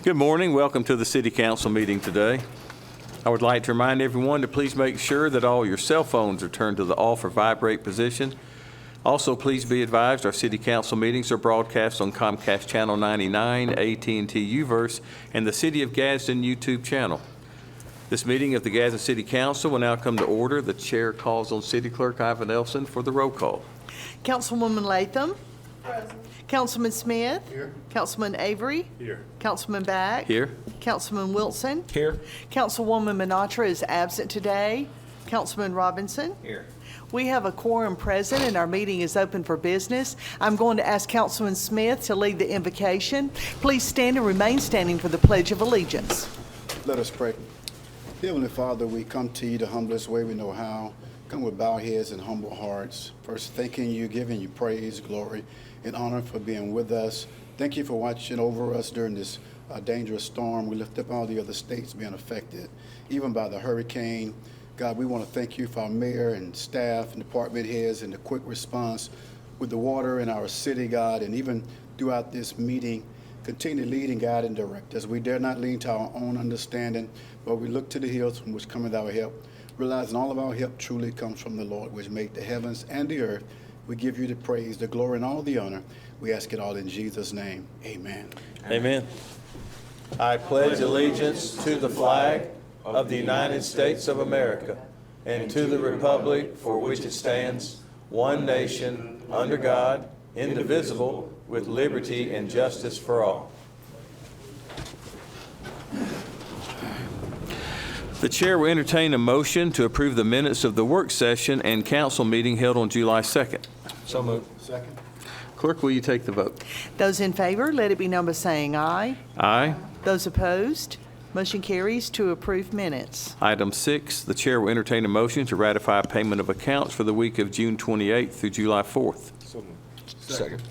Good morning. Welcome to the City Council meeting today. I would like to remind everyone to please make sure that all your cell phones are turned to the off or vibrate position. Also, please be advised our City Council meetings are broadcast on Comcast Channel 99, AT&T UVerse, and the City of Gadsden YouTube channel. This meeting of the Gadsden City Council will now come to order. The chair calls on City Clerk Ivan Elson for the roll call. Councilwoman Latham. Present. Councilman Smith. Here. Councilman Avery. Here. Councilman Back. Here. Councilman Wilson. Here. Councilwoman Minatra is absent today. Councilman Robinson. Here. We have a quorum present and our meeting is open for business. I'm going to ask Councilman Smith to lead the invocation. Please stand and remain standing for the Pledge of Allegiance. Let us pray. Heavenly Father, we come to you the humblest way we know how. Come with bowed heads and humble hearts. First, thanking you, giving you praise, glory, and honor for being with us. Thank you for watching over us during this dangerous storm. We lift up all the other states being affected, even by the hurricane. God, we want to thank you for our mayor and staff and department heads and the quick response with the water in our city, God, and even throughout this meeting. Continue to lead and guide and direct us. We dare not lean to our own understanding, but we look to the hills from which cometh our help, realizing all of our help truly comes from the Lord, which made the heavens and the earth. We give you the praise, the glory, and all the honor. We ask it all in Jesus' name. Amen. Amen. I pledge allegiance to the flag of the United States of America and to the republic for which it stands, one nation, under God, indivisible, with liberty and justice for all. The chair will entertain a motion to approve the minutes of the work session and council meeting held on July 2nd. So moved. Second. Clerk, will you take the vote? Those in favor, let it be known by saying aye. Aye. Those opposed, motion carries to approve minutes. Item 6, the chair will entertain a motion to ratify payment of accounts for the week of June 28th through July 4th. So moved. Second.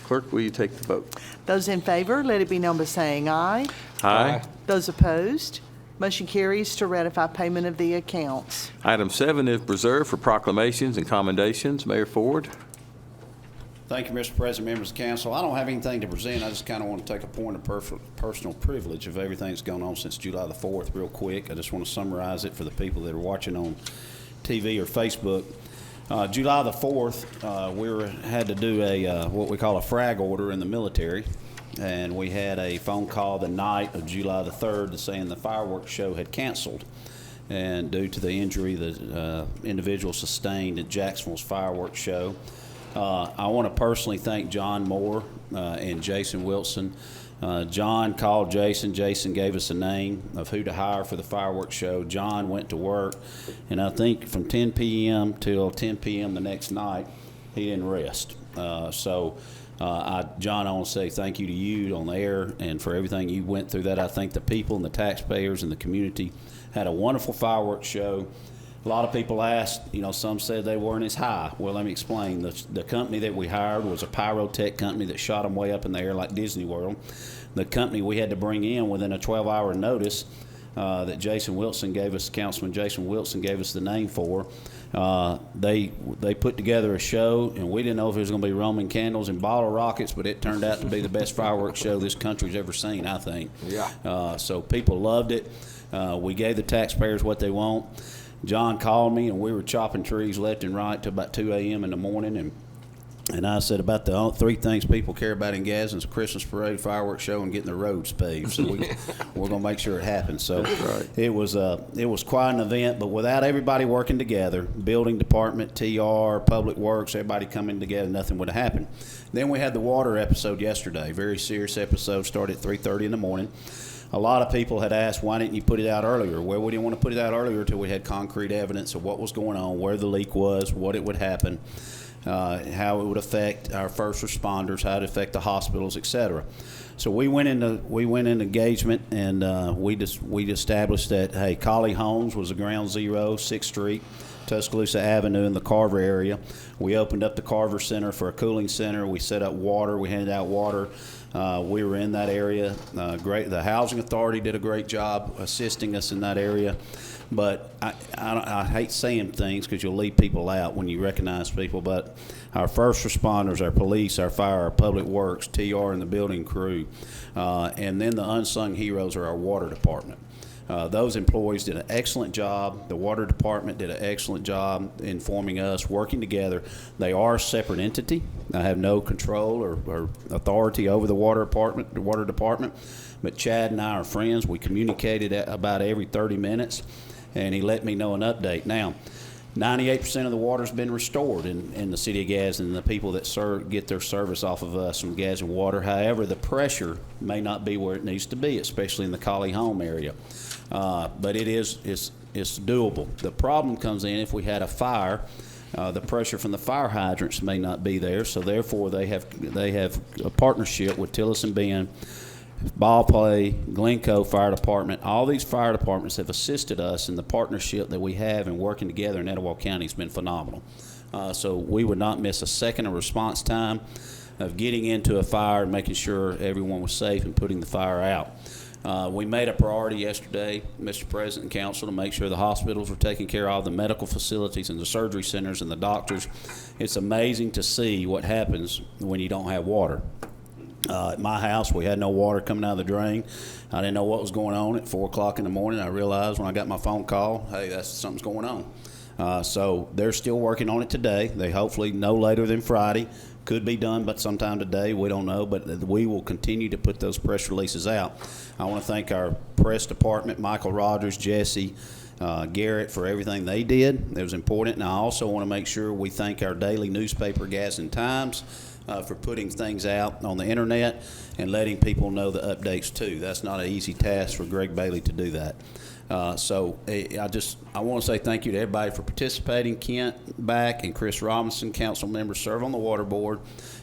Clerk, will you take the vote? Those in favor, let it be known by saying aye. Aye. Those opposed, motion carries to ratify payment of the accounts. Item 7 is reserved for proclamations and commendations. Mayor Ford. Thank you, Mr. President, members of council. I don't have anything to present. I just kind of want to take a point of personal privilege of everything that's gone on since July the 4th real quick. I just want to summarize it for the people that are watching on TV or Facebook. July the 4th, we had to do a what we call a frag order in the military, and we had a phone call the night of July the 3rd saying the fireworks show had canceled, and due to the injury the individual sustained at Jacksonville's fireworks show. I want to personally thank John Moore and Jason Wilson. John called Jason. Jason gave us a name of who to hire for the fireworks show. John went to work, and I think from 10 p.m. till 10 p.m. the next night, he didn't rest. John, I want to say thank you to you on the air and for everything you went through that. I think the people and the taxpayers and the community had a wonderful fireworks show. A lot of people asked, some said they weren't as high. Well, let me explain. The company that we hired was a pyrotech company that shot them way up in the air like Disney World. The company we had to bring in within a 12-hour notice that Councilman Jason Wilson gave us the name for. They put together a show, and we didn't know if it was going to be Roman candles and bottle rockets, but it turned out to be the best fireworks show this country's ever seen, I think. Yeah. So people loved it. We gave the taxpayers what they want. John called me, and we were chopping trees left and right till about 2 a.m. in the morning, and I said about the three things people care about in Gadsden's Christmas parade, fireworks show, and getting the roads paved. So we're going to make sure it happens. So right. It was quite an event, but without everybody working together, building department, TR, public works, everybody coming together, nothing would have happened. Then we had the water episode yesterday, very serious episode, started at 3:30 in the morning. A lot of people had asked, why didn't you put it out earlier? Well, we didn't want to put it out earlier until we had concrete evidence of what was going on, where the leak was, what it would happen, how it would affect our first responders, how it would affect the hospitals, etc. So we went into engagement, and we established that, hey, Collie Homes was a ground zero, 6th Street, Tuscaloosa Avenue in the Carver area. We opened up the Carver Center for a cooling center. We set up water. We handed out water. We were in that area. Great. The Housing Authority did a great job assisting us in that area. But I hate saying things because you'll leave people out when you recognize people. But our first responders, our police, our fire, our public works, TR, and the building crew, and then the unsung heroes are our water department. Those employees did an excellent job. The water department did an excellent job informing us, working together. They are a separate entity. I have no control or authority over the water department. But Chad and I are friends. We communicated about every 30 minutes, and he let me know an update. Now, 98% of the water's been restored in the city of Gadsden, and the people that get their service off of us from Gadsden Water. However, the pressure may not be where it needs to be, especially in the Collie Home area. But it's doable. The problem comes in if we had a fire. The pressure from the fire hydrants may not be there, so therefore they have a partnership with Tillis and Ben, Ball Play, Glencoe Fire Department. All these fire departments have assisted us in the partnership that we have, and working together in Etowah County has been phenomenal. So we would not miss a second of response time of getting into a fire and making sure everyone was safe and putting the fire out. We made a priority yesterday, Mr. President and Council, to make sure the hospitals were taking care of all the medical facilities and the surgery centers and the doctors. It's amazing to see what happens when you don't have water. At my house, we had no water coming out of the drain. I didn't know what was going on at 4 o'clock in the morning. I realized when I got my phone call, hey, something's going on. So they're still working on it today. They hopefully no later than Friday. Could be done, but sometime today, we don't know. But we will continue to put those press releases out. I want to thank our press department, Michael Rogers, Jesse, Garrett, for everything they did. It was important. And I also want to make sure we thank our daily newspaper, Gadsden Times, for putting things out on the internet and letting people know the updates too. That's not an easy task for Greg Bailey to do that. So I want to say thank you to everybody for participating. Kent back and Chris Robinson, council members, serve on the water board,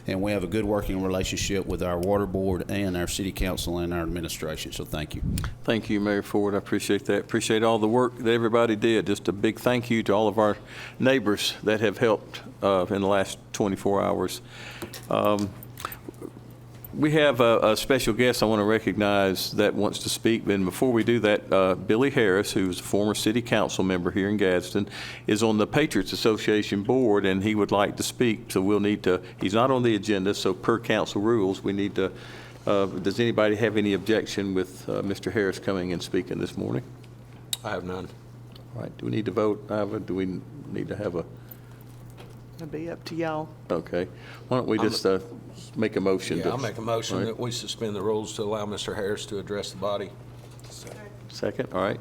and we have a good working relationship with our water board and our city council and our administration. So thank you. Thank you, Mayor Ford. I appreciate that. Appreciate all the work that everybody did. Just a big thank you to all of our neighbors that have helped in the last 24 hours. We have a special guest I want to recognize that wants to speak. And before we do that, Billy Harris, who's a former city council member here in Gadsden, is on the Patriots Association board, and he would like to speak. So we'll need to, he's not on the agenda, so per council rules, we need to, does anybody have any objection with Mr. Harris coming and speaking this morning? I have none. All right, do we need to vote, Iva? Do we need to have a? It'll be up to y'all. Okay. Why don't we just make a motion? Yeah, I'll make a motion All right. that we suspend the rules to allow Mr. Harris to address the body. Second, all right.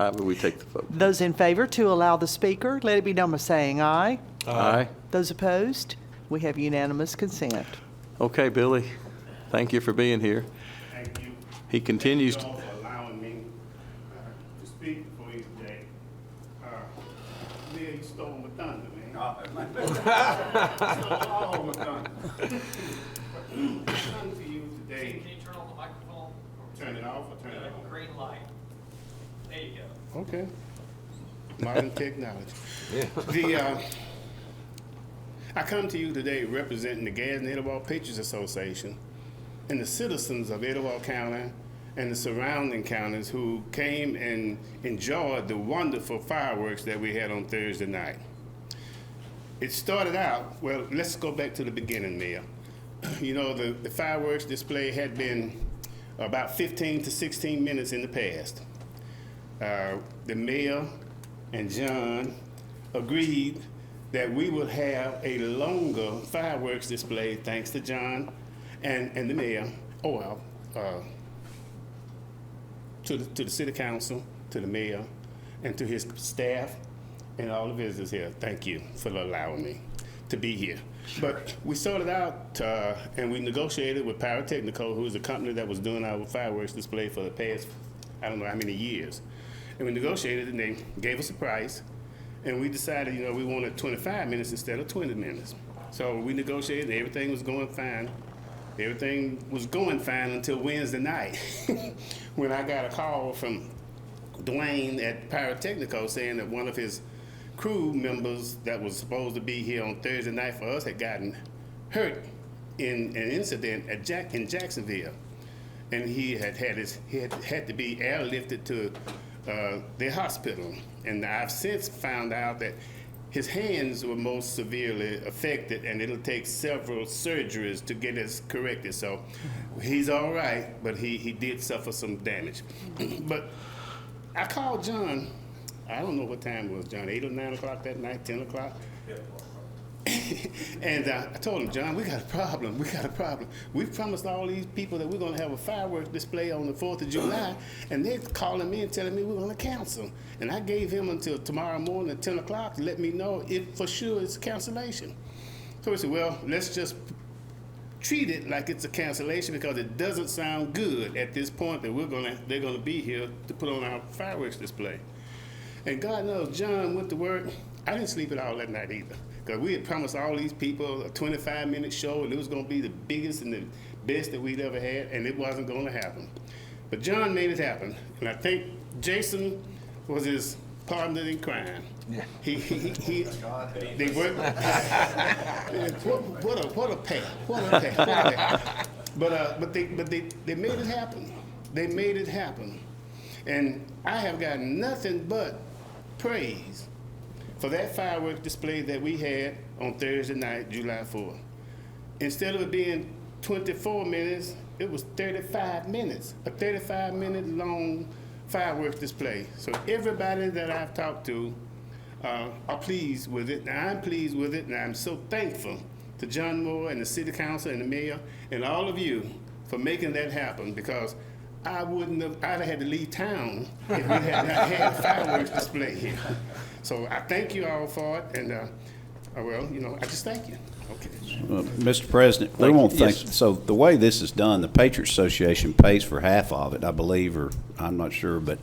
Iva, we take the vote. Those in favor to allow the speaker, let it be known by saying aye. Aye. Those opposed, we have unanimous consent. Okay, Billy, thank you for being here. Thank you. He continues. Thank you all for allowing me to speak before you today. Leah, you stole my thunder, man. Stole all my thunder. I come to you today. Can you turn on the microphone? Turn it off or turn it on? Green light. There you go. Okay. Modern technology. I come to you today representing the Gadsden Etowah Patriots Association and the citizens of Etowah County and the surrounding counties who came and enjoyed the wonderful fireworks that we had on Thursday night. It started out, well, let's go back to the beginning, Mayor. You know, the fireworks display had been about 15 to 16 minutes in the past. The mayor and John agreed that we would have a longer fireworks display, thanks to John and the mayor, to the city council, to the mayor, and to his staff, and all the visitors here. Thank you for allowing me to be here. But we started out and we negotiated with Pyrotechnico, who is the company that was doing our fireworks display for the past, I don't know how many years. And we negotiated and they gave us a price. And we decided, you know, we wanted 25 minutes instead of 20 minutes. So we negotiated, everything was going fine. Everything was going fine until Wednesday night when I got a call from Dwayne at Pyrotechnico saying that one of his crew members that was supposed to be here on Thursday night for us had gotten hurt in an incident in Jacksonville, and he had to be airlifted to the hospital. And I've since found out that his hands were most severely affected, and it'll take several surgeries to get it corrected. So he's all right, but he did suffer some damage. But I called John. I don't know what time it was, John, 8 or 9 o'clock that night, 10 o'clock? And I told him, John, we got a problem. We've promised all these people that we're going to have a fireworks display on the 4th of July, and they're calling me and telling me we're going to cancel. And I gave him until tomorrow morning at 10 o'clock to let me know if for sure it's a cancellation. So he said, well, let's just treat it like it's a cancellation, because it doesn't sound good at this point that they're going to be here to put on our fireworks display. And God knows, John went to work. I didn't sleep at all that night either, because we had promised all these people a 25-minute show, and it was going to be the biggest and the best that we'd ever had, and it wasn't going to happen. But John made it happen, and I think Jason was his partner in crime. Yeah. They worked. what a pair. But they made it happen. They made it happen, and I have gotten nothing but praise for that fireworks display that we had on Thursday night, July 4th. Instead of it being 24 minutes, it was 35 minutes, a 35-minute long fireworks display. So everybody that I've talked to are pleased with it, and I'm pleased with it, and I'm so thankful to John Moore and the City Council and the Mayor and all of you for making that happen, because I'd have had to leave town if we had not had a fireworks display here. So I thank you all for it, and I just thank you. Okay. Mr. President, we want to thank, Yes. so the way this is done, the Patriots Association pays for half of it, I believe, or I'm not sure, but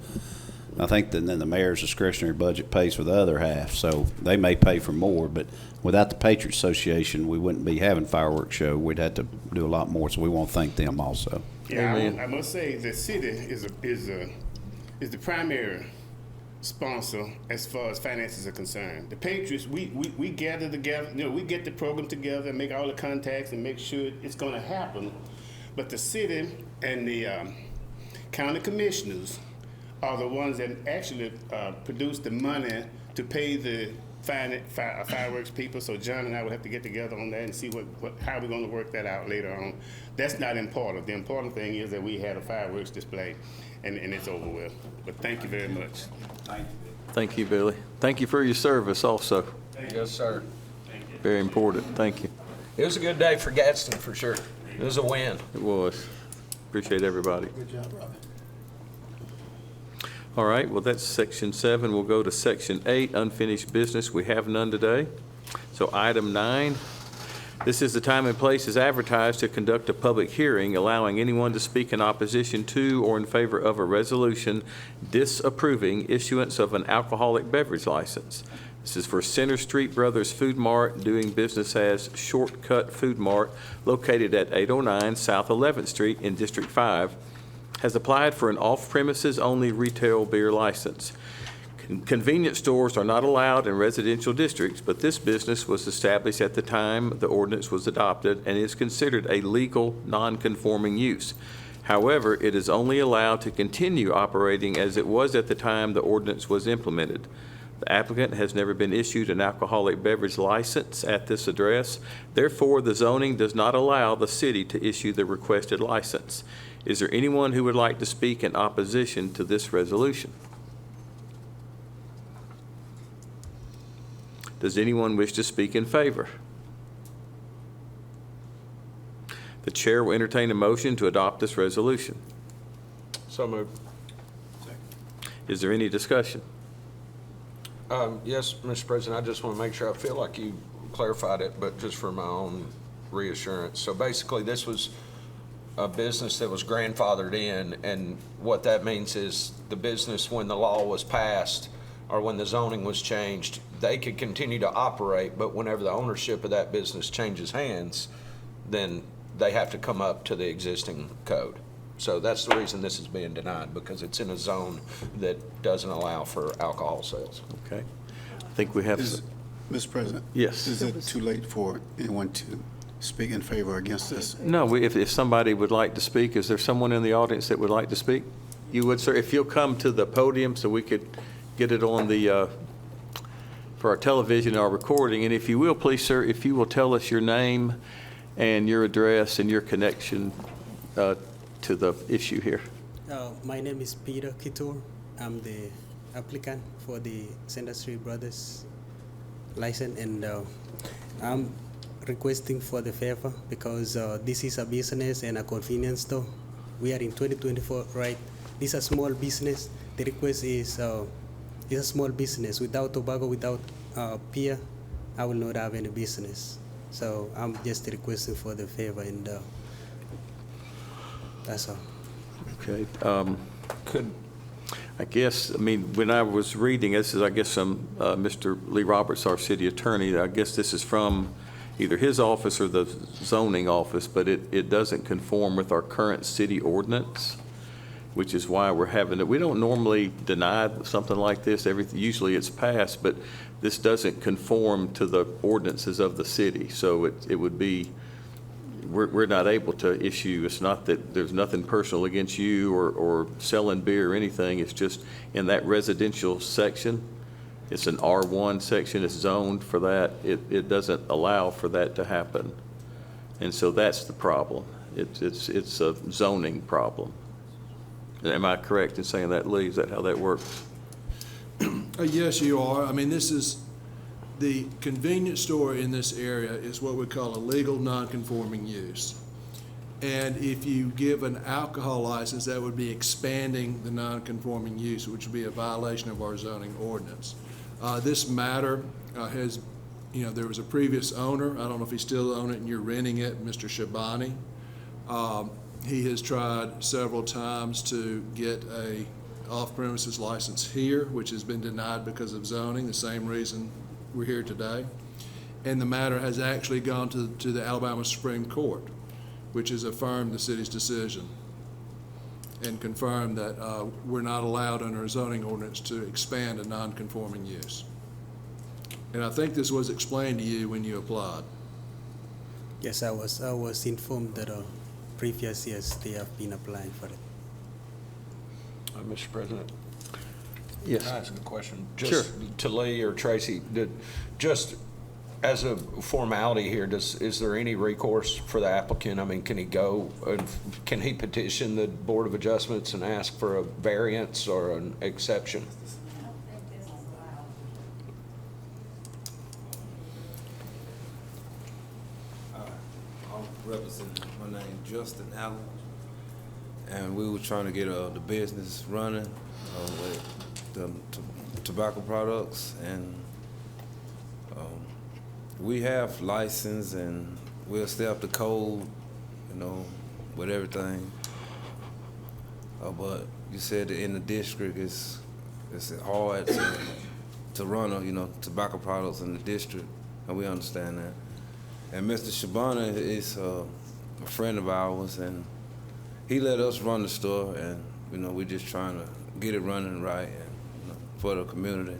I think that then the mayor's discretionary budget pays for the other half, so they may pay for more, but without the Patriots Association, we wouldn't be having fireworks show. We'd have to do a lot more, so we want to thank them also. Yeah, Amen. I must say the city is the primary sponsor as far as finances are concerned. The Patriots, we gather together, we get the program together and make all the contacts and make sure it's going to happen. But the city and the county commissioners are the ones that actually produce the money to pay the fireworks people. So John and I will have to get together on that and see how we're going to work that out later on. That's not important. The important thing is that we had a fireworks display, and it's over with. But thank you very much. Thank you, Billy. Thank you for your service also. Yes, sir. Very important. Thank you. It was a good day for Gadsden, for sure. It was a win. It was. Appreciate everybody. Good job, Robbie. All right, well, that's section 7. We'll go to section 8, unfinished business. We have none today. So item 9, this is the time and place as advertised to conduct a public hearing, allowing anyone to speak in opposition to or in favor of a resolution disapproving issuance of an alcoholic beverage license. This is for Center Street Brothers Food Mart, doing business as Shortcut Food Mart, located at 809 South 11th Street in District 5, has applied for an off-premises only retail beer license. Convenience stores are not allowed in residential districts, but this business was established at the time the ordinance was adopted and is considered a legal non-conforming use. However, it is only allowed to continue operating as it was at the time the ordinance was implemented. The applicant has never been issued an alcoholic beverage license at this address. Therefore, the zoning does not allow the city to issue the requested license. Is there anyone who would like to speak in opposition to this resolution? Does anyone wish to speak in favor? The chair will entertain a motion to adopt this resolution. So moved. Is there any discussion? Yes, Mr. President, I just want to make sure, I feel like you clarified it, but just for my own reassurance. So basically, this was a business that was grandfathered in, and what that means is the business, when the law was passed or when the zoning was changed, they could continue to operate, but whenever the ownership of that business changes hands, then they have to come up to the existing code. So that's the reason this is being denied, because it's in a zone that doesn't allow for alcohol sales. Okay. I think we have, Mr. President? Yes. Is it too late for anyone to speak in favor or against this? no, if somebody would like to speak, is there someone in the audience that would like to speak? You would, sir, if you'll come to the podium so we could get it on the, for our television, our recording. And if you will, please, sir, if you will tell us your name and your address and your connection to the issue here. My name is Peter Kitur. I'm the applicant for the Center Street Brothers license, and I'm requesting for the favor because this is a business and a convenience store. We are in 2024, right? This is a small business. The request is it's a small business. Without tobacco, without beer, I will not have any business. So I'm just requesting for the favor, and that's all. Okay. I guess, I mean, when I was reading, this is, I guess, from Mr. Lee Roberts, our city attorney. I guess this is from either his office or the zoning office, but it doesn't conform with our current city ordinance, which is why we're having it. We don't normally deny something like this. Usually it's passed, but this doesn't conform to the ordinances of the city. So it would be, we're not able to issue. It's not that there's nothing personal against you or selling beer or anything. It's just in that residential section. It's an R1 section. It's zoned for that. It doesn't allow for that to happen. And so that's the problem. It's a zoning problem. Am I correct in saying that, Lee? Is that how that works? Yes, you are. I mean, this is, the convenience store in this area is what we call a legal non-conforming use. And if you give an alcohol license, that would be expanding the non-conforming use, which would be a violation of our zoning ordinance. This matter has, there was a previous owner. I don't know if he's still owning it and you're renting it, Mr. Shabani. He has tried several times to get a off-premises license here, which has been denied because of zoning, the same reason we're here today. And the matter has actually gone to the Alabama Supreme Court, which has affirmed the city's decision and confirmed that we're not allowed under a zoning ordinance to expand a non-conforming use. And I think this was explained to you when you applied. Yes, I was informed that previous years they have been applying for it. Mr. President? Yes. Can I ask a question? Sure. Just to Lee or Tracy, just as a formality here, is there any recourse for the applicant? I mean, can he go, can he petition the Board of Adjustments and ask for a variance or an exception? I'm representing, my name Justin Allen, and we were trying to get the business running with the tobacco products, and we have license and we'll stay up to code, with everything. But you said that in the district it's hard to run tobacco products in the district, and we understand that. And Mr. Shabana is a friend of ours, and he let us run the store, and we're just trying to get it running right and for the community,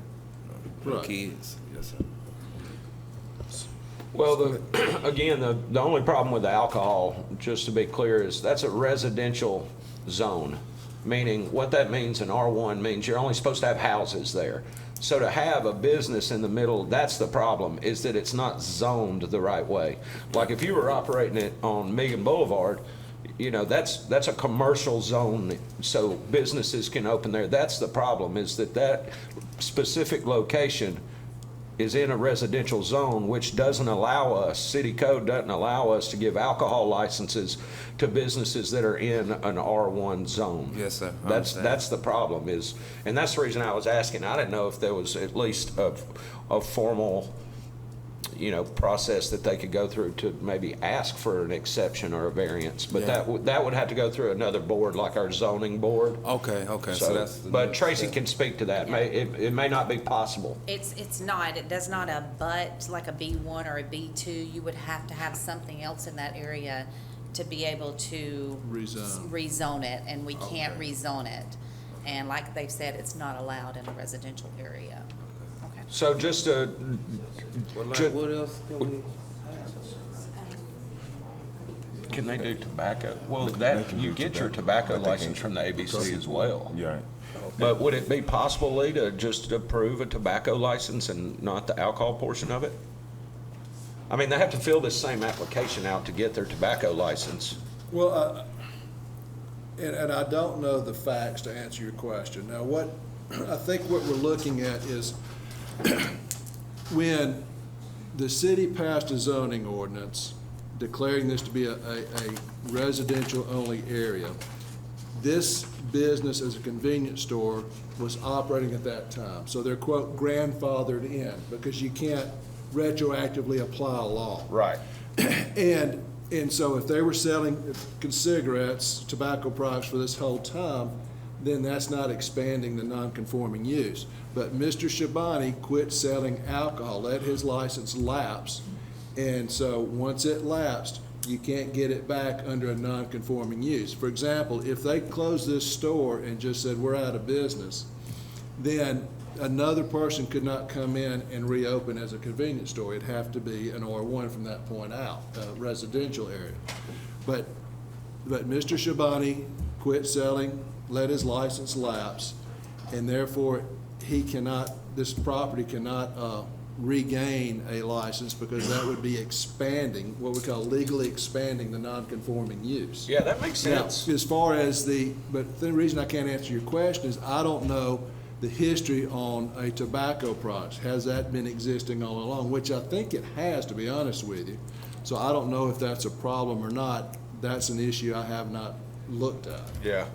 for the kids. Yes, sir. Well, again, the only problem with the alcohol, just to be clear, is that's a residential zone, meaning what that means in R1 means you're only supposed to have houses there. So to have a business in the middle, that's the problem, is that it's not zoned the right way. Like if you were operating it on Megan Boulevard, that's a commercial zone, so businesses can open there. That's the problem, is that specific location is in a residential zone, which doesn't allow us, city code doesn't allow us to give alcohol licenses to businesses that are in an R1 zone. Yes, sir. That's the problem is, and that's the reason I was asking. I didn't know if there was at least a formal, process that they could go through to maybe ask for an exception or a variance. But Yeah. that would have to go through another board, like our zoning board. Okay. So that's the But next Tracy step. can speak to that. It may not be possible. It's not, it does not abut like a B1 or a B2. You would have to have something else in that area to be able to rezone it, and we can't rezone it. And like they've said, it's not allowed in a residential area. Okay. So just a, Well, like, Ju- what else can we? can they do tobacco? Well, that, you get your tobacco license from the ABC as well. Yeah. But would it be possible, Lee, to just approve a tobacco license and not the alcohol portion of it? I mean, they have to fill this same application out to get their tobacco license. Well, and I don't know the facts to answer your question. Now, I think what we're looking at is when the city passed a zoning ordinance declaring this to be a residential-only area, this business as a convenience store was operating at that time. So they're, quote, grandfathered in, because you can't retroactively apply a law. Right. And so if they were selling cigarettes, tobacco products for this whole time, then that's not expanding the non-conforming use. But Mr. Shabani quit selling alcohol, let his license lapse. And so once it lapsed, you can't get it back under a non-conforming use. For example, if they closed this store and just said, we're out of business, then another person could not come in and reopen as a convenience store. It'd have to be an R1 from that point out, a residential area. But Mr. Shabani quit selling, let his license lapse, and therefore this property cannot regain a license, because that would be expanding, what we call legally expanding the non-conforming use. Yeah, that makes sense. Now, as far as but the reason I can't answer your question is I don't know the history on a tobacco product. Has that been existing all along? Which I think it has, to be honest with you. So I don't know if that's a problem or not. That's an issue I have not looked at. Yeah.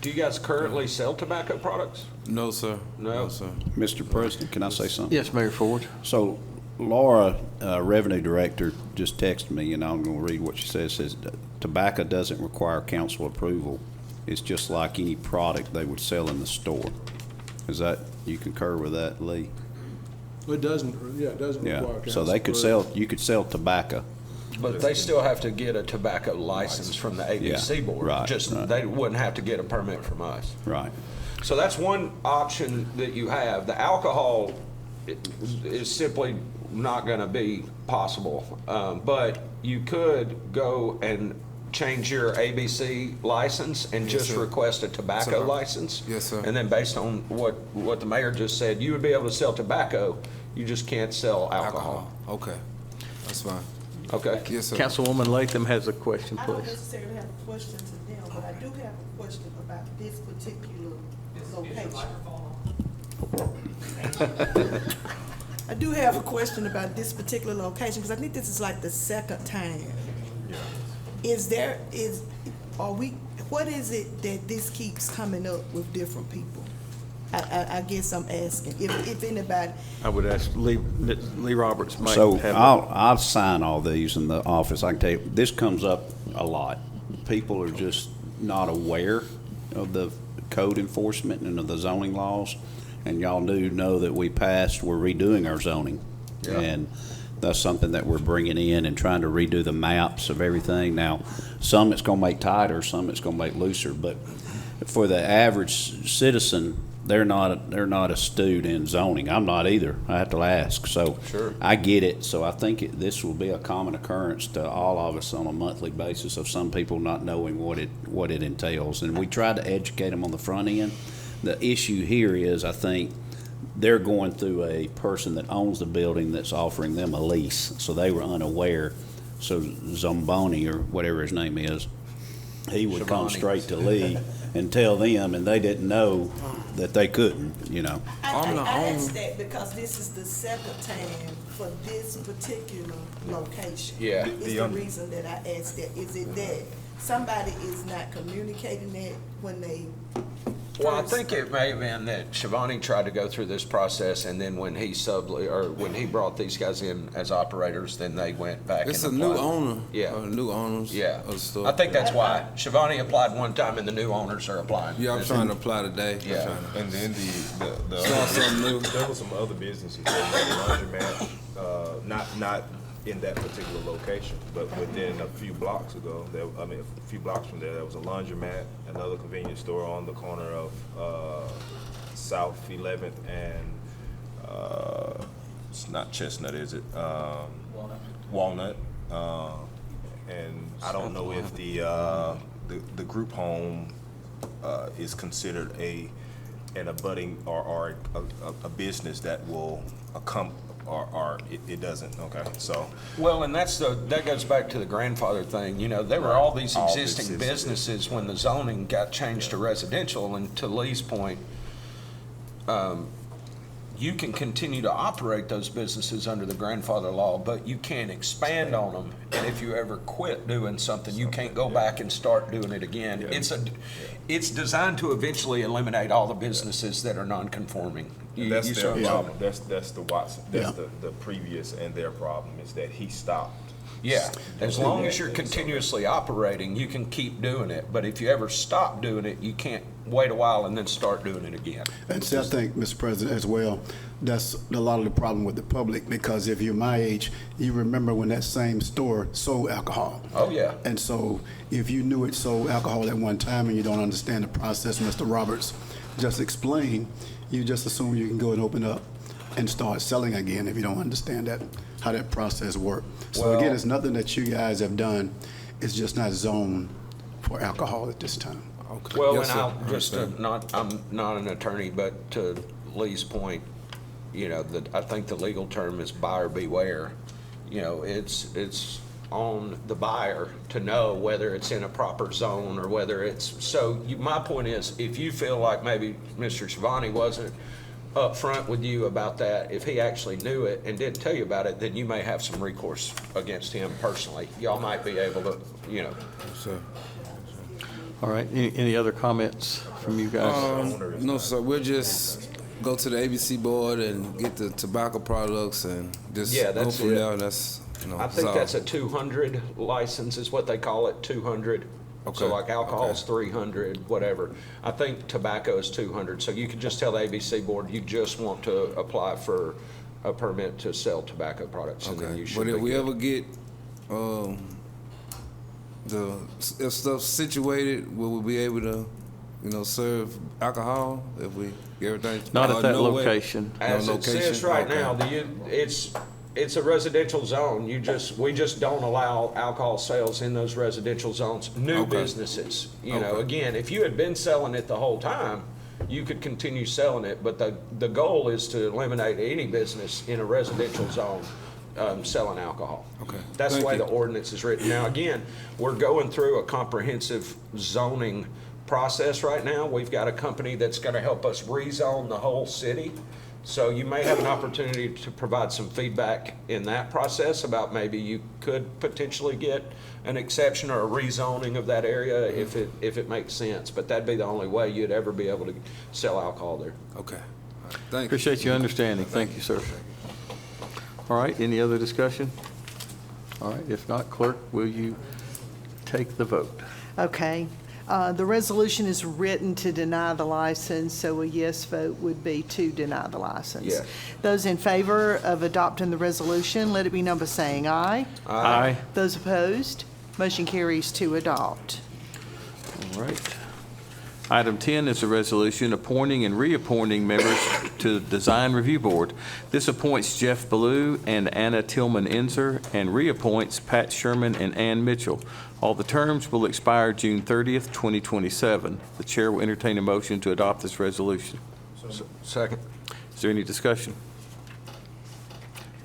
Do you guys currently sell tobacco products? No, sir. No. No, sir. Mr. President, can I say something? Yes, Mayor Ford. So Laura, Revenue Director, just texted me, and I'm going to read what she says. Says tobacco doesn't require council approval. It's just like any product they would sell in the store. Is that, you concur with that, Lee? It doesn't require council. So they could approval. you could sell tobacco. But they still have to get a tobacco license from the ABC Yeah, board. right, Just, right. they wouldn't have to get a permit from us. Right. So that's one option that you have. The alcohol is simply not going to be possible. But you could go and change your ABC license and Yes, just sir. request a tobacco Sir. license. Yes, sir. And then based on what the mayor just said, you would be able to sell tobacco, you just can't sell alcohol. Okay, that's fine. Okay? Yes, sir. Councilwoman Latham has a question, I don't please. necessarily have a question to them, but I do have a question about this particular location. I do have a question about this particular location, because I think this is like the second time. What is it that this keeps coming up with different people? I guess I'm asking, if anybody, I would ask Lee Roberts might So have. I'll sign all these in the office. I can tell you, this comes up a lot. People are just not aware of the code enforcement and of the zoning laws. And y'all do know that we're redoing our zoning. Yeah. And that's something that we're bringing in and trying to redo the maps of everything. Now, some it's gonna make tighter, some it's gonna make looser, but for the average citizen, they're not astute in zoning. I'm not either. I have to ask. So Sure. I get it. So I think this will be a common occurrence to all of us on a monthly basis of some people not knowing what it entails. And we try to educate them on the front end. The issue here is, I think, they're going through a person that owns the building that's offering them a lease. So they were unaware. So Zomboni, or whatever his name is, he would come Shabani. straight to Lee and tell them, and they didn't know that they couldn't, you know. I'm the I owner. asked that because this is the second time for this particular location. Yeah. Is the reason that I asked that. Is it that somebody is not communicating that when they Well, I first- think it may have been that Shivani tried to go through this process, and then when he when he brought these guys in as operators, then they went back. It's and a new applied. owner. Yeah. New owners. Yeah. Of the store. I think that's why. Shivani applied one time, and the new owners are applying. Yeah, I'm trying to apply today. I'm Yeah. trying to- And then the Start other something new. there was some other businesses, like laundromat, not in that particular location, but within a few blocks ago, a few blocks from there was a laundromat, another convenience store on the corner of South 11th and it's not Chestnut, is it? Walnut. And I don't know if the group home is considered an abutting or a business that will or it doesn't, okay, so. Well, and that goes back to the grandfather thing. You know, there were all these All existing businesses. businesses when the zoning got changed to residential, and to Lee's point, you can continue to operate those businesses under the grandfather law, but you can't expand on them. And if you ever quit doing something, you can't go back and start doing it again. It's designed to eventually eliminate all the businesses that are non-conforming. That's You their saw- problem. That's the Watson, that's Yeah. the previous and their problem is that he stopped. Yeah, as long as you're continuously operating, you can keep doing it. But if you ever stop doing it, you can't wait a while and then start doing it again. And see, I think, Mr. President, as well, that's a lot of the problem with the public, because if you're my age, you remember when that same store sold alcohol. Oh, yeah. And so if you knew it sold alcohol at one time and you don't understand the process Mr. Roberts just explained, you just assume you can go and open up and start selling again if you don't understand how that process works. So again, it's nothing that you guys have done. It's just not zoned for alcohol at this time. Okay. Well, Yes, and sir. I'll I just, understand. I'm not an attorney, but to Lee's point, you know, I think the legal term is buyer beware. You know, it's on the buyer to know whether it's in a proper zone or whether my point is, if you feel like maybe Mr. Shivani wasn't upfront with you about that, if he actually knew it and didn't tell you about it, then you may have some recourse against him personally. Y'all might be able to, you know. Sir. All right, any other comments from you guys? No, sir, we'll just go to the ABC board and get the tobacco products and just Yeah, go that's from it. there. That's, I think that's a 200 license is what they call it, 200. Okay, So like alcohol's okay. 300, whatever. I think tobacco is 200. So you could just tell the ABC board you just want to apply for a permit to sell tobacco products, and then Okay, you should but be if we good. ever get, if stuff's situated, will we be able to, serve alcohol if we get everything? Not at that no way? location. As No it says location? right Okay. now, it's a residential zone. We just don't allow alcohol sales in those residential zones. New Okay. businesses, you know, Okay. again, if you had been selling it the whole time, you could continue selling it, but the goal is to eliminate any business in a residential zone selling alcohol. Okay. That's the Thank way you. the ordinance is written. Now, again, we're going through a comprehensive zoning process right now. We've got a company that's gonna help us rezone the whole city. So you may have an opportunity to provide some feedback in that process about maybe you could potentially get an exception or a rezoning of that area if it makes sense. But that'd be the only way you'd ever be able to sell alcohol there. Okay. All right. Thank you. Appreciate your understanding. Thank you, sir. All right, any other discussion? All right, if not, clerk, will you take the vote? Okay. The resolution is written to deny the license, so a yes vote would be to deny the license. Yes. Those in favor of adopting the resolution, let it be known by saying aye. Aye. Those opposed, motion carries to adopt. All right. Item 10 is a resolution appointing and reappointing members to the Design Review Board. This appoints Jeff Ballou and Anna Tillman Enzer and reappoints Pat Sherman and Ann Mitchell. All the terms will expire June 30th, 2027. The chair will entertain a motion to adopt this resolution. Second. Is there any discussion?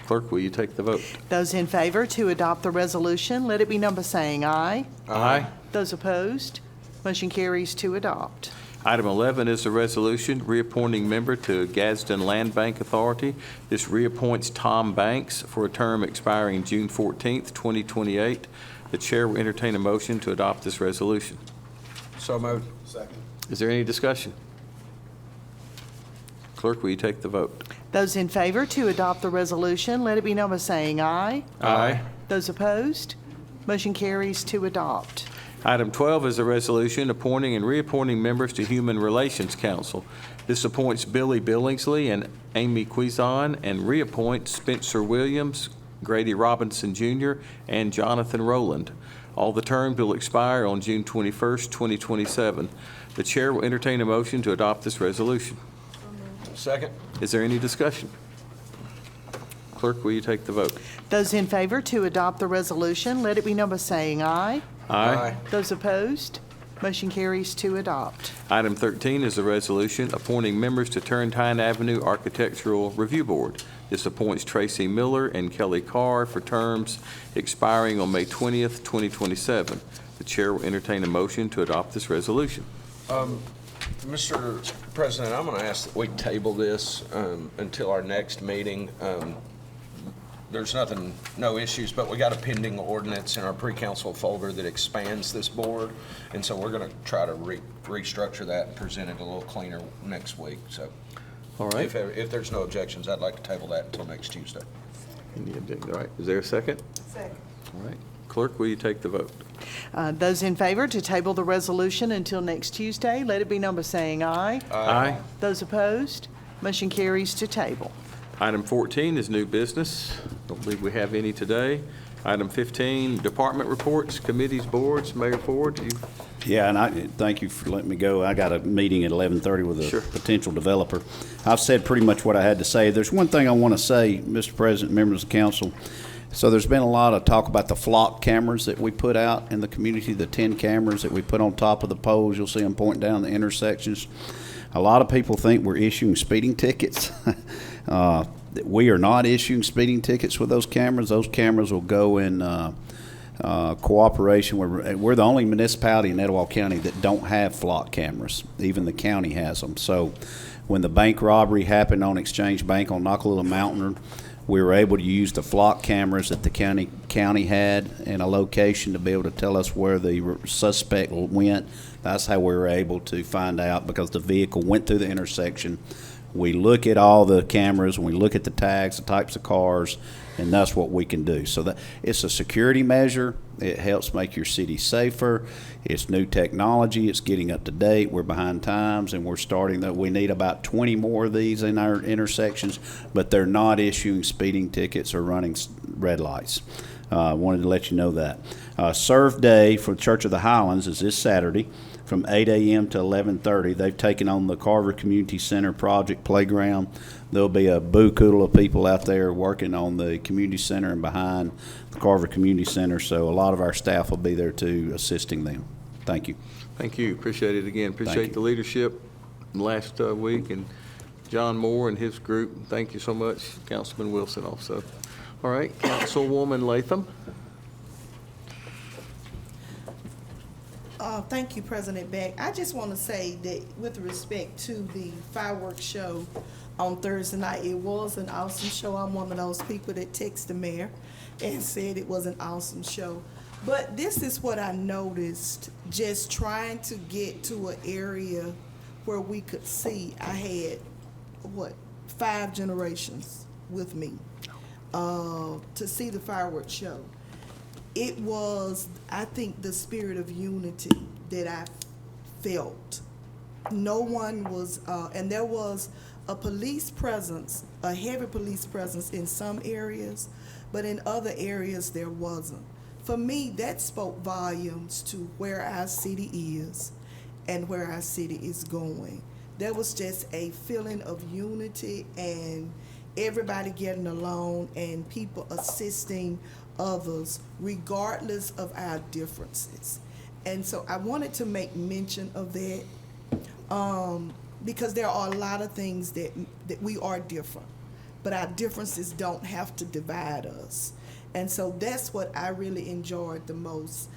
Clerk, will you take the vote? Those in favor to adopt the resolution, let it be known by saying aye. Aye. Those opposed, motion carries to adopt. Item 11 is a resolution reappointing member to Gadsden Land Bank Authority. This reappoints Tom Banks for a term expiring June 14th, 2028. The chair will entertain a motion to adopt this resolution. So moved. Second. Is there any discussion? Clerk, will you take the vote? Those in favor to adopt the resolution, let it be known by saying aye. Aye. Those opposed, motion carries to adopt. Item 12 is a resolution appointing and reappointing members to Human Relations Council. This appoints Billy Billingsley and Amy Quizon and reappoints Spencer Williams, Grady Robinson Jr., and Jonathan Rowland. All the terms will expire on June 21st, 2027. The chair will entertain a motion to adopt this resolution. Second. Is there any discussion? Clerk, will you take the vote? Those in favor to adopt the resolution, let it be known by saying aye. Aye. Those opposed, motion carries to adopt. Item 13 is a resolution appointing members to Turrentine Avenue Architectural Review Board. This appoints Tracy Miller and Kelly Carr for terms expiring on May 20th, 2027. The chair will entertain a motion to adopt this resolution. Mr. President, I'm going to ask that we table this until our next meeting. There's no issues, but we got a pending ordinance in our pre-council folder that expands this board, and so we're going to try to restructure that and present it a little cleaner next week. So, All right. if there's no objections, I'd like to table that until next Tuesday. Any objection? All right. Is there a second? Second. All right. Clerk, will you take the vote? Those in favor to table the resolution until next Tuesday, let it be known by saying aye. Aye. Those opposed, motion carries to table. Item 14 is new business. Don't believe we have any today. Item 15, department reports, committees, boards. Mayor Ford, you. Yeah, and I thank you for letting me go. I got a meeting at 11:30 with a Sure. potential developer. I've said pretty much what I had to say. There's one thing I want to say, Mr. President, members of the council. So there's been a lot of talk about the flock cameras that we put out in the community, the 10 cameras that we put on top of the poles. You'll see them pointing down the intersections. A lot of people think we're issuing speeding tickets. We are not issuing speeding tickets with those cameras. Those cameras will go in cooperation. We're the only municipality in Etowah County that don't have flock cameras. Even the county has them. So when the bank robbery happened on Exchange Bank on Knockalilla Mountain, we were able to use the flock cameras that the county had in a location to be able to tell us where the suspect went. That's how we were able to find out, because the vehicle went through the intersection. We look at all the cameras, and we look at the tags, the types of cars, and that's what we can do. So that it's a security measure. It helps make your city safer. It's new technology. It's getting up to date. We're behind times, and we're starting that. We need about 20 more of these in our intersections, but they're not issuing speeding tickets or running red lights. Wanted to let you know that. Serve Day for Church of the Highlands is this Saturday from 8 a.m. to 11:30. They've taken on the Carver Community Center project playground. There'll be a boo-koodle of people out there working on the community center and behind the Carver Community Center, so a lot of our staff will be there too, assisting them. Thank you. Thank you. Appreciate it again. Appreciate the leadership last week, and John Moore and his group. Thank you so much. Councilman Wilson also. All right, Councilwoman Latham. Thank you, President Beck. I just want to say that with respect to the fireworks show on Thursday night, it was an awesome show. I'm one of those people that texted the mayor and said it was an awesome show. But this is what I noticed, just trying to get to an area where we could see. I had, 5 generations with me to see the fireworks show. It was, I think, the spirit of unity that I felt. No one was, and there was a police presence, a heavy police presence in some areas, but in other areas there wasn't. For me, that spoke volumes to where our city is and where our city is going. There was just a feeling of unity and everybody getting along and people assisting others regardless of our differences. And so I wanted to make mention of that because there are a lot of things that we are different, but our differences don't have to divide us. And so that's what I really enjoyed the most.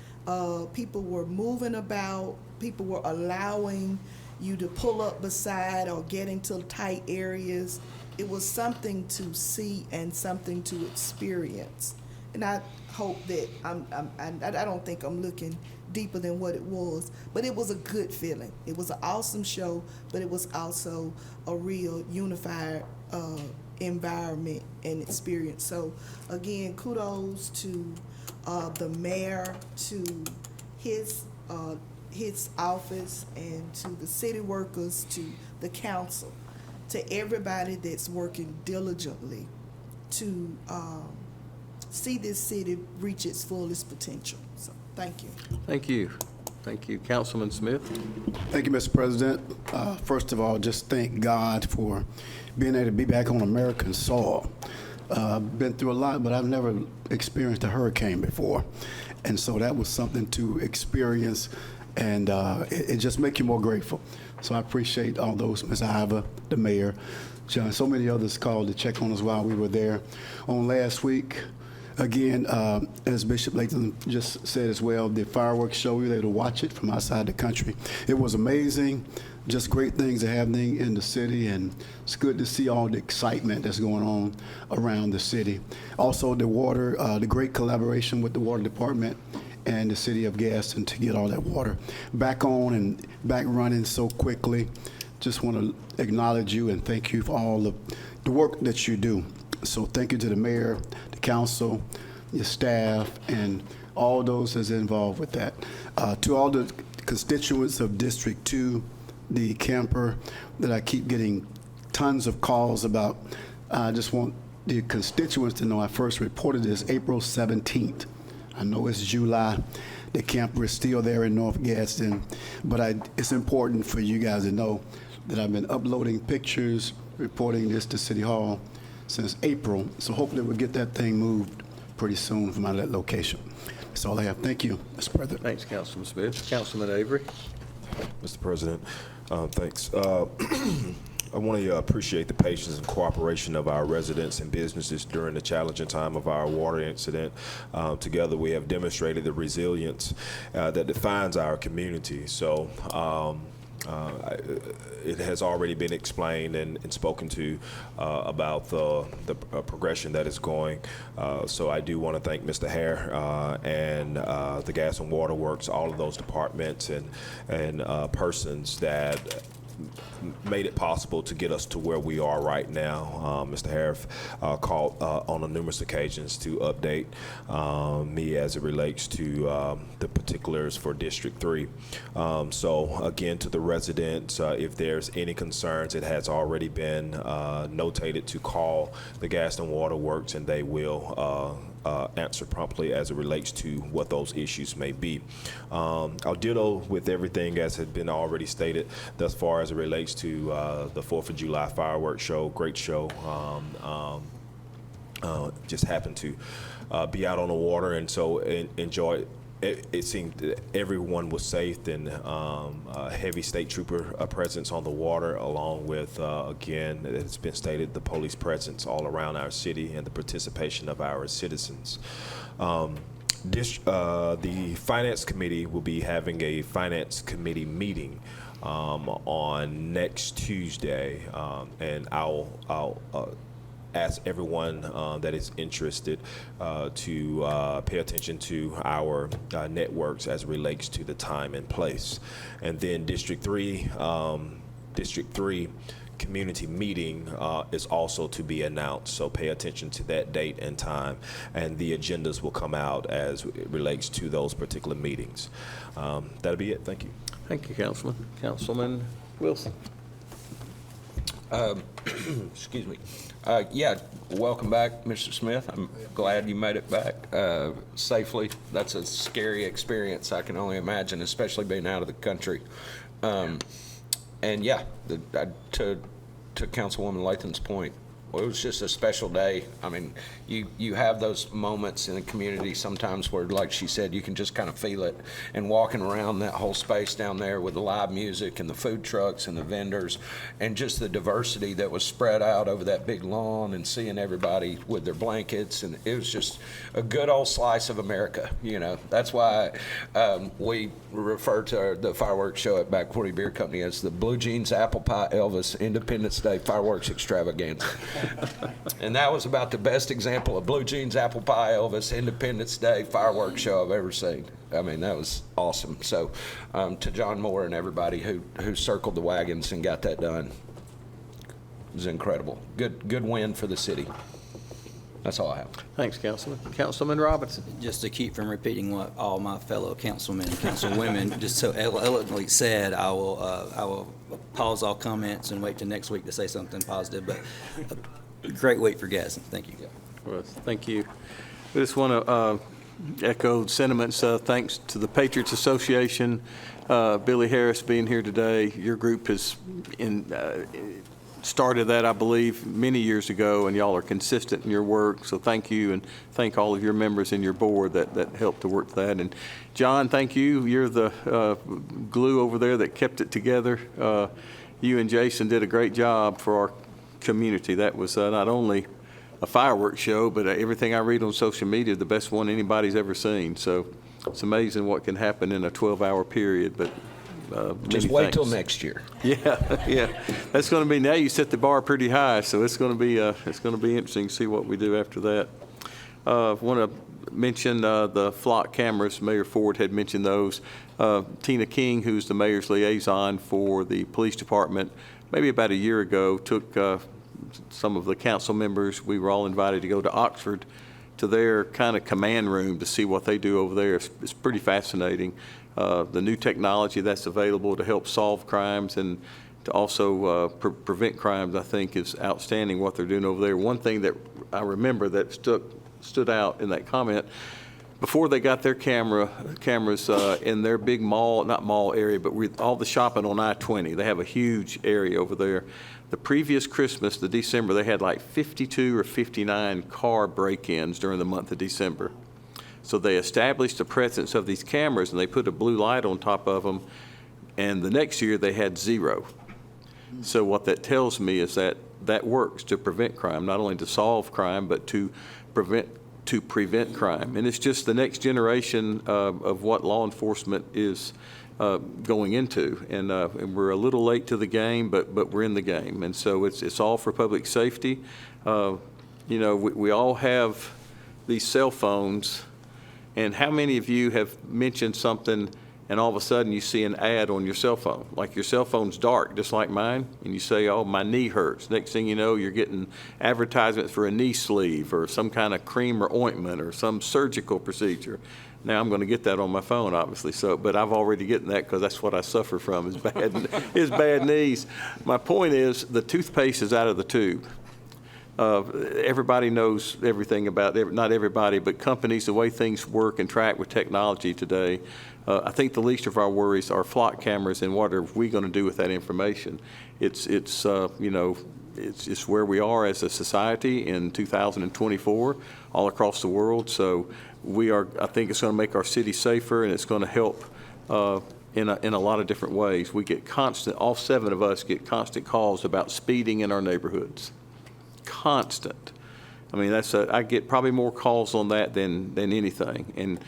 People were moving about, people were allowing you to pull up beside or get into tight areas. It was something to see and something to experience. And I hope that I don't think I'm looking deeper than what it was, but it was a good feeling. It was an awesome show, but it was also a real unified environment and experience. So again, kudos to the mayor, to his office, and to the city workers, to the council, to everybody that's working diligently to see this city reach its fullest potential. So, thank you. Thank you. Thank you. Councilman Smith. Thank you, Mr. President. First of all, just thank God for being able to be back on American soil. Been through a lot, but I've never experienced a hurricane before. And so that was something to experience, and it just makes you more grateful. So I appreciate all those, Ms. Iva, the mayor, John, so many others called to check on us while we were there. On last week, again, as Bishop Latham just said as well, the fireworks show, we were able to watch it from outside the country. It was amazing. Just great things are happening in the city, and it's good to see all the excitement that's going on around the city. Also, the water, the great collaboration with the water department and the city of Gadsden to get all that water back on and back running so quickly. Just want to acknowledge you and thank you for all of the work that you do. So thank you to the mayor, the council, your staff, and all those that's involved with that. To all the constituents of District 2, the camper that I keep getting tons of calls about, I just want the constituents to know I first reported this April 17th. I know it's July. The camper is still there in North Gadsden, but it's important for you guys to know that I've been uploading pictures, reporting this to City Hall since April. So hopefully we'll get that thing moved pretty soon from that location. That's all I have. Thank you, Mr. President. Thanks, Councilman Smith. Councilman Avery. Mr. President, thanks. I want to appreciate the patience and cooperation of our residents and businesses during the challenging time of our water incident. Together, we have demonstrated the resilience that defines our community. So it has already been explained and spoken to about the progression that is going. So I do want to thank Mr. Hare and the Gas and Water Works, all of those departments and persons that made it possible to get us to where we are right now. Mr. Harif called on numerous occasions to update me as it relates to the particulars for District 3. So again, to the residents, if there's any concerns, it has already been notated to call the Gadsden Water Works, and they will answer promptly as it relates to what those issues may be. I'll ditto with everything as had been already stated thus far as it relates to the 4th of July fireworks show. Great show. Just happened to be out on the water, and so enjoy it. It seemed that everyone was safe, and heavy state trooper presence on the water, along with, again, it's been stated, the police presence all around our city and the participation of our citizens. The Finance Committee will be having a Finance Committee meeting on next Tuesday, and I'll ask everyone that is interested to pay attention to our networks as it relates to the time and place. And then District 3 community meeting is also to be announced, so pay attention to that date and time, and the agendas will come out as it relates to those particular meetings. That'll be it. Thank you. Thank you, Councilman. Councilman Wilson. Excuse me. Yeah, welcome back, Mr. Smith. I'm glad you made it back safely. That's a scary experience, I can only imagine, especially being out of the country. And yeah, to Councilwoman Latham's point, well, it was just a special day. I mean, you have those moments in the community sometimes where, like she said, you can just kind of feel it. And walking around that whole space down there with the live music and the food trucks and the vendors and just the diversity that was spread out over that big lawn, and seeing everybody with their blankets, and it was just a good old slice of America. You know, that's why we refer to the fireworks show at Back 40 Beer Company as the Blue Jeans Apple Pie Elvis Independence Day Fireworks Extravaganza. And that was about the best example of Blue Jeans Apple Pie Elvis Independence Day fireworks show I've ever seen. I mean, that was awesome. So to John Moore and everybody who circled the wagons and got that done, it was incredible. Good win for the city. That's all I have. Thanks, Councilman. Councilman Robinson. Just to keep from repeating what all my fellow councilmen and councilwomen just so eloquently said, I will pause all comments and wait till next week to say something positive. But a great week for Gadsden. Thank you. Well, thank you. We just want to echo sentiments. Thanks to the Patriots Association, Billy Harris being here today. Your group has started that, I believe, many years ago, and y'all are consistent in your work, so thank you, and thank all of your members in your board that helped to work that. And John, thank you. You're the glue over there that kept it together. You and Jason did a great job for our community. That was not only a fireworks show, but everything I read on social media, the best one anybody's ever seen. So it's amazing what can happen in a 12-hour period, but Just many wait till thanks. next year. Yeah, yeah. That's going to be, now you set the bar pretty high, so it's going to be interesting to see what we do after that. I want to mention the flock cameras. Mayor Ford had mentioned those. Tina King, who's the mayor's liaison for the police department, maybe about a year ago, took some of the council members. We were all invited to go to Oxford to their kind of command room to see what they do over there. It's pretty fascinating. The new technology that's available to help solve crimes and to also prevent crimes, I think, is outstanding what they're doing over there. One thing that I remember that stood out in that comment, before they got their cameras in their big mall, not mall area, but all the shopping on I-20, they have a huge area over there. The previous Christmas, the December, they had like 52 or 59 car break-ins during the month of December. So they established the presence of these cameras, and they put a blue light on top of them, and the next year they had 0. So what that tells me is that that works to prevent crime, not only to solve crime, but to prevent crime. And it's just the next generation of what law enforcement is going into. And we're a little late to the game, but we're in the game. And so it's all for public safety. We all have these cell phones. And how many of you have mentioned something and all of a sudden you see an ad on your cell phone? Like your cell phone's dark, just like mine, and you say, oh, my knee hurts. Next thing you know, you're getting advertisements for a knee sleeve or some kind of cream or ointment or some surgical procedure. Now, I'm going to get that on my phone, obviously, but I've already gotten that because that's what I suffer from is bad knees. My point is the toothpaste is out of the tube. Everybody knows everything about, not everybody, but companies, the way things work and track with technology today. I think the least of our worries are flock cameras and what are we going to do with that information. It's where we are as a society in 2024 all across the world. So I think it's going to make our city safer, and it's going to help in a lot of different ways. We get all 7 of us get constant calls about speeding in our neighborhoods. Constant. I mean, I get probably more calls on that than anything. And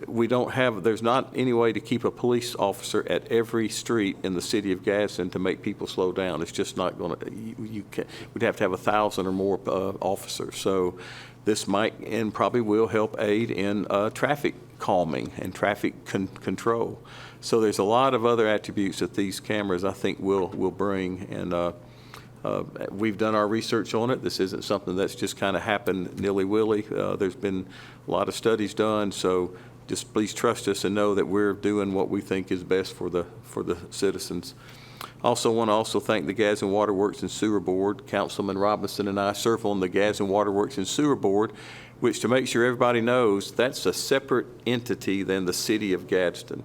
there's not any way to keep a police officer at every street in the city of Gadsden to make people slow down. It's just not going to, we'd have to have 1,000 or more officers. So this might and probably will help aid in traffic calming and traffic control. So there's a lot of other attributes that these cameras, I think, will bring. And we've done our research on it. This isn't something that's just kind of happened nilly-willy. There's been a lot of studies done, so just please trust us and know that we're doing what we think is best for the citizens. Also want to thank the Gadsden Waterworks and Sewer Board. Councilman Robinson and I serve on the Gadsden Waterworks and Sewer Board, which, to make sure everybody knows, that's a separate entity than the city of Gadsden.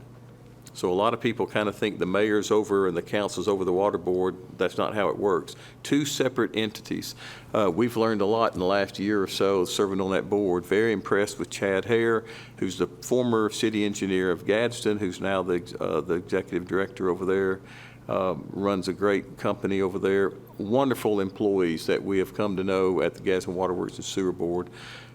So a lot of people kind of think the mayor's over and the council's over the water board. That's not how it works. 2 separate entities. We've learned a lot in the last year or so serving on that board. Very impressed with Chad Hare, who's the former city engineer of Gadsden, who's now the executive director over there, runs a great company over there. Wonderful employees that we have come to know at the Gadsden Waterworks and Sewer Board.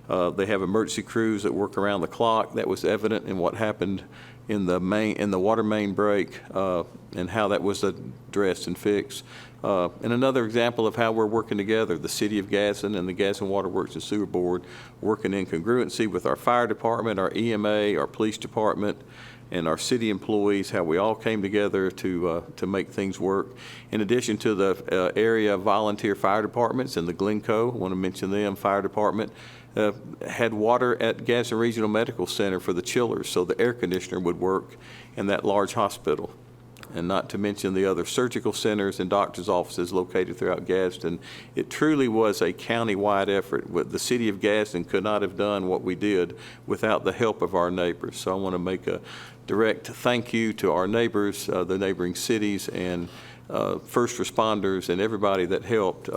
They have emergency crews that work around the clock. That was evident in what happened in the water main break and how that was addressed and fixed. And another example of how we're working together, the City of Gadsden and the Gadsden Waterworks and Sewer Board working in congruency with our fire department, our EMA, our police department, and our city employees, how we all came together to make things work. In addition to the area volunteer fire departments and the Glencoe, I want to mention them, fire department, had water at Gadsden Regional Medical Center for the chillers, so the air conditioner would work in that large hospital. And not to mention the other surgical centers and doctor's offices located throughout Gadsden. It truly was a county-wide effort. The city of Gadsden could not have done what we did without the help of our neighbors. So I want to make a direct thank you to our neighbors, the neighboring cities, and first responders and everybody that helped.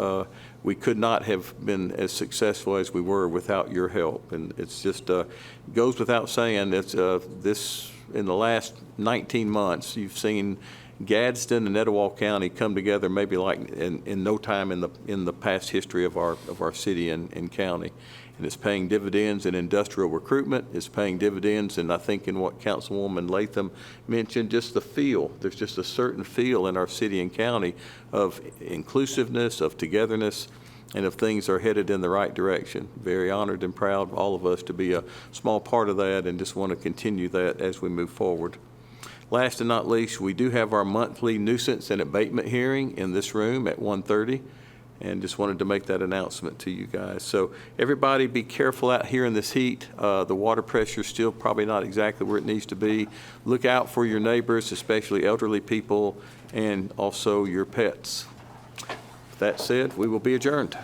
We could not have been as successful as we were without your help. And it's just, goes without saying, it's, this, in the last 19 months, you've seen Gadsden and Etowah County come together maybe like in no time in the past history of our city and county. And it's paying dividends in industrial recruitment. It's paying dividends, and I think in what Councilwoman Latham mentioned, just the feel. There's just a certain feel in our city and county of inclusiveness, of togetherness, and of things are headed in the right direction. Very honored and proud, all of us, to be a small part of that, and just want to continue that as we move forward. Last and not least, we do have our monthly nuisance and abatement hearing in this room at 1:30. And just wanted to make that announcement to you guys. So everybody be careful out here in this heat. The water pressure is still probably not exactly where it needs to be. Look out for your neighbors, especially elderly people, and also your pets. That said, we will be adjourned.